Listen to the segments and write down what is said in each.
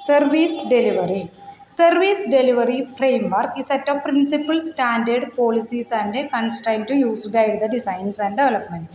Service delivery. Service delivery framework is a set of principles, standard, policies and constraints to use to guide the designs and development.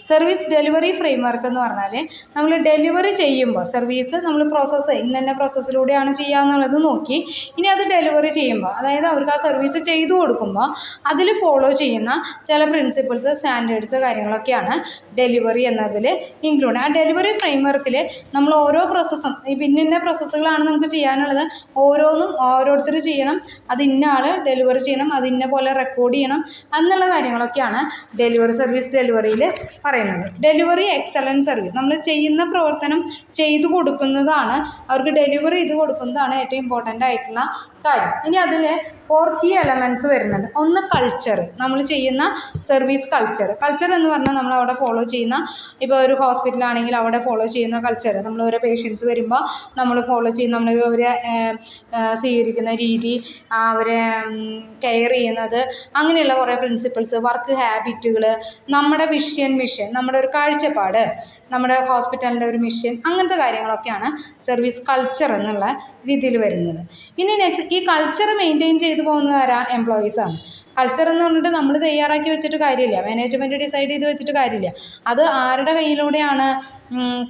Service delivery framework എന്ന് പറഞ്ഞാൽ നമ്മൾ delivery ചെയ്യുമ്പോൾ service നമ്മൾ process ഇന്ന പ്രോസസ്സിലൂടെയാണ് ചെയ്യുക എന്നുള്ളത് നോക്കി ഇനി അത് ഡെലിവറി ചെയ്യുമ്പോൾ അതായത് അവർക്ക് ആ സർവീസ് ചെയ്തു കൊടുക്കുമ്പോൾ അതിൽ ഫോളോ ചെയ്യുന്ന ചില പ്രിൻസിപ്പിൾസ് സ്റ്റാൻഡേർഡ്സ് കാര്യങ്ങളൊക്കെയാണ് ഡെലിവറി എന്നതിൽ ഇൻക്ലൂഡ്. ആ ഡെലിവറി ഫ്രെയിംവർക്കിൽ നമ്മൾ ഓരോ പ്രോസസ്സും ഇന്ന പ്രോസസ്സുകളാണ് നമുക്ക് ചെയ്യാനുള്ളത്, ഓരോന്നും ഓരോരുത്തർ ചെയ്യണം, അത് ഇന്ന ആൾ ഡെലിവറി ചെയ്യണം, അത് ഇന്ന പോലെ റെക്കോർഡ് ചെയ്യണം എന്നുള്ള കാര്യങ്ങളൊക്കെയാണ് ഡെലിവറി സർവീസ് ഡെലിവറിയിൽ പറയുന്നത്. ഡെലിവറി എക്സലൻറ്റ് സർവീസ്, നമ്മൾ ചെയ്യുന്ന പ്രവർത്തനം ചെയ്തു കൊടുക്കുന്നതാണ്, അവർക്ക് ഡെലിവറി ചെയ്ത് കൊടുക്കുന്നതാണ് ഏറ്റവും ഇമ്പോർട്ടൻ്റ് ആയിട്ടുള്ള കാര്യം. ഇനി അതിൽ 4 key എലമെൻറ്റ്സ് വരുന്നുണ്ട്. ഒന്ന് കൾച്ചർ, നമ്മൾ ചെയ്യുന്ന സർവീസ് കൾച്ചർ എന്ന് പറഞ്ഞാൽ നമ്മൾ അവിടെ ഫോളോ ചെയ്യുന്ന, ഇപ്പോൾ ഒരു ഹോസ്പിറ്റലാണെങ്കിൽ അവിടെ ഫോളോ ചെയ്യുന്ന കൾച്ചർ, നമ്മൾ ഓരോ പേഷ്യൻസ് വരുമ്പോൾ നമ്മൾ ഫോളോ ചെയ്യുന്ന, നമ്മൾ അവരെ സ്വീകരിക്കുന്ന രീതി, അവരെ കെയർ ചെയ്യുന്നത്, അങ്ങനെയുള്ള കുറേ പ്രിൻസിപ്പിൾസ്, വർക്ക് ഹാബിറ്റുകൾ, നമ്മുടെ മിഷൻ, നമ്മുടെ ഒരു കാഴ്ചപ്പാട്, നമ്മുടെ ഹോസ്പിറ്റലിൻ്റെ ഒരു മിഷൻ, അങ്ങനത്തെ കാര്യങ്ങളൊക്കെയാണ് സർവീസ് കൾച്ചർ എന്നുള്ള രീതിയിൽ വരുന്നത്. ഇനി നെക്സ്റ്റ്, ഈ കൾച്ചർ മെയിൻറ്റെയിൻ ചെയ്തു പോകുന്നത് ആരാ? എംപ്ലോയീസാണ്. കൾച്ചർ എന്ന് പറഞ്ഞിട്ട് നമ്മൾ തയ്യാറാക്കി വെച്ചിട്ട് കാര്യമില്ല, മാനേജ്മെൻറ്റ് ഡിസൈഡ് ചെയ്ത് വെച്ചിട്ട് കാര്യമില്ല. അത് ആരുടെ കയ്യിലൂടെയാണ്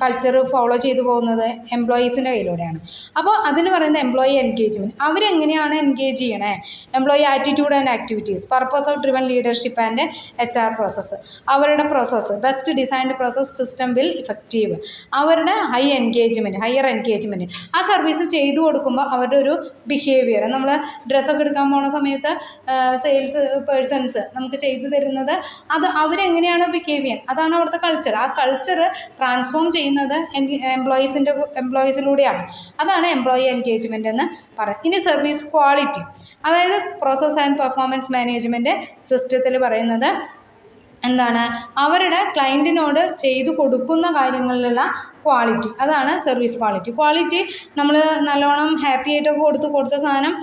കൾച്ചർ ഫോളോ ചെയ്തു പോകുന്നത്? എംപ്ലോയീസിൻ്റെ കയ്യിലൂടെയാണ്. അപ്പോൾ അതിന് പറയുന്നത് എംപ്ലോയി എൻഗേജ്മെൻറ്റ്. അവരെങ്ങനെയാണ് എൻഗേജ് ചെയ്യണേ? Employee attitude and activities, purpose of driven leadership and HR process, അവരുടെ process, best designed process system will effective, അവരുടെ ഹയർ എൻഗേജ്മെൻറ്റ്. ആ സർവീസ് ചെയ്തു കൊടുക്കുമ്പോൾ അവരുടെ ഒരു ബിഹേവിയർ, നമ്മൾ ഡ്രസ്സൊക്കെ എടുക്കാൻ പോകുന്ന സമയത്ത് സെയിൽസ് പേഴ്സൺസ് നമുക്ക് ചെയ്തു തരുന്നത്, അത് അവരെങ്ങനെയാണ് ബിഹേവ് ചെയ്യാൻ, അതാണ് അവിടുത്തെ കൾച്ചർ. ആ കൾച്ചർ ട്രാൻസ്ഫോം ചെയ്യുന്നത് എംപ്ലോയീസിലൂടെയാണ്. അതാണ് എംപ്ലോയി എൻഗേജ്മെൻറ്റ് എന്ന് പറയുന്നത്. ഇനി സർവീസ് ക്വാളിറ്റി, അതായത് പ്രോസസ് ആൻഡ് പെർഫോമൻസ് മാനേജ്മെൻറ്റ് സിസ്റ്റത്തിൽ പറയുന്നത് എന്താണ്? അവരുടെ ക്ലയൻറ്റിനോട് ചെയ്തു കൊടുക്കുന്ന കാര്യങ്ങളിലുള്ള ക്വാളിറ്റി, അതാണ് സർവീസ് ക്വാളിറ്റി. നമ്മൾ നല്ലോണം ഹാപ്പി ആയിട്ടൊക്കെ കൊടുത്ത സാധനം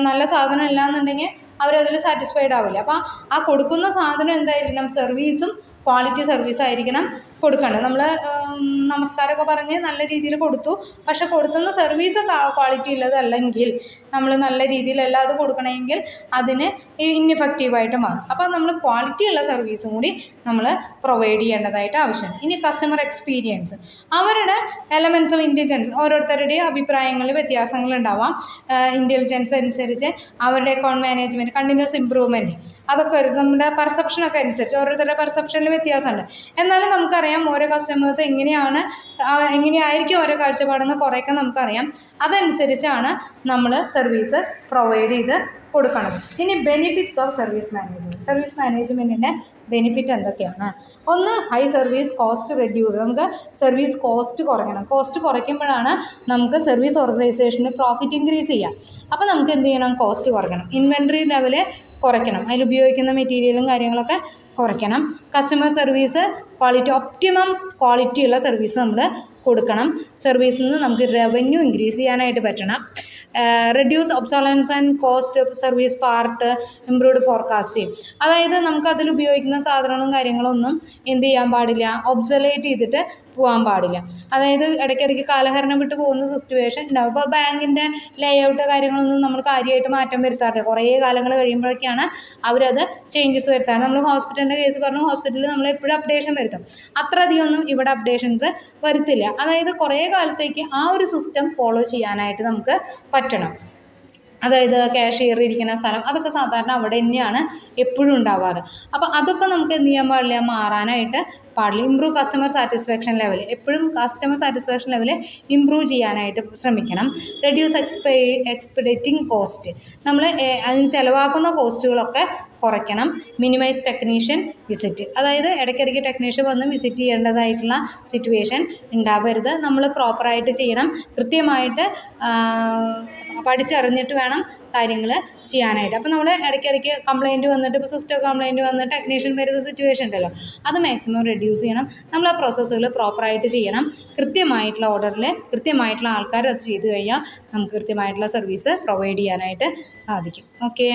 നല്ല സാധനം ഇല്ല എന്നുണ്ടെങ്കിൽ അവരതിൽ സാറ്റിസ്ഫൈഡ് ആവില്ല. അപ്പോൾ ആ കൊടുക്കുന്ന സാധനം എന്തായിരിക്കണം? സർവീസും ക്വാളിറ്റി സർവീസ് ആയിരിക്കണം കൊടുക്കണം. നമ്മൾ നമസ്കാരമൊക്കെ പറഞ്ഞ് നല്ല രീതിയിൽ കൊടുത്തു, പക്ഷെ കൊടുക്കുന്ന സർവീസ് ക്വാളിറ്റി ഉള്ളതല്ലെങ്കിൽ, നമ്മൾ നല്ല രീതിയിലല്ല അത് കൊടുക്കണമെങ്കിൽ അതിന് ഇൻഎഫക്റ്റീവായിട്ട് മാറും. അപ്പോൾ നമ്മൾ ക്വാളിറ്റി ഉള്ള സർവീസും കൂടി നമ്മൾ പ്രൊവൈഡ് ചെയ്യേണ്ടതായിട്ട് ആവശ്യമാണ്. ഇനി കസ്റ്റമർ എക്സ്പീരിയൻസ്, അവരുടെ എലമെൻറ്റ്സ് ഓഫ് ഇൻ്റലിജൻസ്, ഓരോരുത്തരുടെയും അഭിപ്രായങ്ങളിൽ വ്യത്യാസങ്ങളുണ്ടാവാം. ഇൻ്റലിജൻസ് അനുസരിച്ച് അവരുടെ അക്കൗണ്ട് മാനേജ്മെൻറ്റ്, കണ്ടിന്യൂസ് ഇമ്പ്രൂവ്മെൻറ്റ്, അതൊക്കെ നമ്മുടെ പെർസെപ്ഷനൊക്കെ അനുസരിച്ച് ഓരോരുത്തരുടെ പെർസെപ്ഷനിൽ വ്യത്യാസമുണ്ട്. എന്നാലും നമുക്കറിയാം ഓരോ കസ്റ്റമേഴ്സ് എങ്ങനെയായിരിക്കും ഓരോ കാഴ്ചപ്പാടെന്ന് കുറേയൊക്കെ നമുക്കറിയാം. അതനുസരിച്ചാണ് നമ്മൾ സർവീസ് പ്രൊവൈഡ് ചെയ്ത് കൊടുക്കുന്നത്. ഇനി ബെനിഫിറ്റ്സ് ഓഫ് സർവീസ് മാനേജ്മെൻറ്റിൻ്റെ ബെനിഫിറ്റ് എന്തൊക്കെയാണ്? ഒന്ന്, ഹൈ സർവീസ് കോസ്റ്റ് റെഡ്യൂസ്, നമുക്ക് സർവീസ് കോസ്റ്റ് കുറയ്ക്കണം. കോസ്റ്റ് കുറയ്ക്കുമ്പോഴാണ് നമുക്ക് സർവീസ് ഓർഗനൈസേഷന് പ്രോഫിറ്റ് ഇൻക്രീസ് ചെയ്യുക. അപ്പോൾ നമുക്ക് എന്ത് ചെയ്യണം? കോസ്റ്റ് കുറയ്ക്കണം. ഇൻവെൻട്രി ലെവല് കുറയ്ക്കണം, അതിൽ ഉപയോഗിക്കുന്ന മെറ്റീരിയലും കാര്യങ്ങളൊക്കെ കുറയ്ക്കണം. കസ്റ്റമർ സർവീസ് ക്വാളിറ്റി, ഒപ്റ്റിമം ക്വാളിറ്റിയുള്ള സർവീസ് നമ്മൾ കൊടുക്കണം. സർവീസിൽ നിന്ന് നമുക്ക് റവന്യൂ ഇൻക്രീസ് ചെയ്യാനായിട്ട് പറ്റണം. Reduce obsolescence and cost service part, improved forecasting, അതായത് നമുക്ക് അതിൽ ഉപയോഗിക്കുന്ന സാധനങ്ങളും കാര്യങ്ങളൊന്നും എന്ത് ചെയ്യാൻ പാടില്ല? ഒബ്സൊലേറ്റ് ചെയ്തിട്ട് പോകാൻ പാടില്ല. അതായത് ഇടയ്ക്കിടയ്ക്ക് കാലഹരണം വിട്ട് പോകുന്ന സിറ്റുവേഷൻ ഉണ്ടാവും. ഇപ്പോൾ ബാങ്കിൻ്റെ ലേഔട്ട് കാര്യങ്ങളൊന്നും നമ്മൾ കാര്യമായിട്ട് മാറ്റം വരുത്താറില്ല. കുറേ കാലങ്ങൾ കഴിയുമ്പോഴൊക്കെയാണ് അവരത് ചേഞ്ചസ് വരുത്താറ്. നമ്മൾ ഹോസ്പിറ്റലിൻ്റെ കേസ് പറഞ്ഞു, ഹോസ്പിറ്റലിൽ നമ്മൾ എപ്പോഴും അപ്ഡേഷൻ വരുത്തും. അത്ര അധികമൊന്നും ഇവിടെ അപ്ഡേഷൻസ് വരുത്തില്ല. അതായത് കുറേ കാലത്തേക്ക് ആ ഒരു സിസ്റ്റം ഫോളോ ചെയ്യാനായിട്ട് നമുക്ക് പറ്റണം. അതായത് ക്യാഷിയർ ഇരിക്കുന്ന സ്ഥലം, അതൊക്കെ സാധാരണ അവിടെ തന്നെയാണ് എപ്പോഴും ഉണ്ടാവാറ്. അപ്പോൾ അതൊക്കെ നമുക്ക് എന്ത് ചെയ്യാൻ പാടില്ല? മാറാനായിട്ട് പാടില്ല. ഇമ്പ്രൂവ് കസ്റ്റമർ സാറ്റിസ്ഫാക്ഷൻ ലെവൽ, എപ്പോഴും കസ്റ്റമർ സാറ്റിസ്ഫാക്ഷൻ ലെവൽ ഇമ്പ്രൂവ് ചെയ്യാനായിട്ട് ശ്രമിക്കണം. റെഡ്യൂസ് എക്സ്പെഡിറ്റിംഗ് കോസ്റ്റ്, നമ്മൾ അതിന് ചിലവാക്കുന്ന കോസ്റ്റുകളൊക്കെ കുറയ്ക്കണം. മിനിമൈസ് ടെക്നീഷ്യൻ വിസിറ്റ്, അതായത് ഇടയ്ക്കിടയ്ക്ക് ടെക്നീഷ്യൻ വന്ന് വിസിറ്റ് ചെയ്യേണ്ടതായിട്ടുള്ള സിറ്റുവേഷൻ ഉണ്ടാവരുത്. നമ്മൾ പ്രോപ്പറായിട്ട് ചെയ്യണം, കൃത്യമായിട്ട് പഠിച്ചറിഞ്ഞിട്ട് വേണം കാര്യങ്ങൾ ചെയ്യാനായിട്ട്. അപ്പോൾ നമ്മൾ ഇടയ്ക്കിടയ്ക്ക് കംപ്ലയിൻറ്റ് വന്നിട്ട്, ഇപ്പോൾ സിസ്റ്റം കംപ്ലയിൻറ്റ് വന്നിട്ട് ടെക്നീഷ്യൻ വരുന്ന സിറ്റുവേഷൻ ഉണ്ടല്ലോ, അത് മാക്സിമം റെഡ്യൂസ് ചെയ്യണം. നമ്മൾ ആ പ്രോസസ്സുകൾ പ്രോപ്പറായിട്ട് ചെയ്യണം. കൃത്യമായിട്ടുള്ള ഓർഡറിൽ കൃത്യമായിട്ടുള്ള ആൾക്കാർ അത് ചെയ്തു കഴിഞ്ഞാൽ നമുക്ക് കൃത്യമായിട്ടുള്ള സർവീസ് പ്രൊവൈഡ് ചെയ്യാനായിട്ട് സാധിക്കും. ഓക്കെ.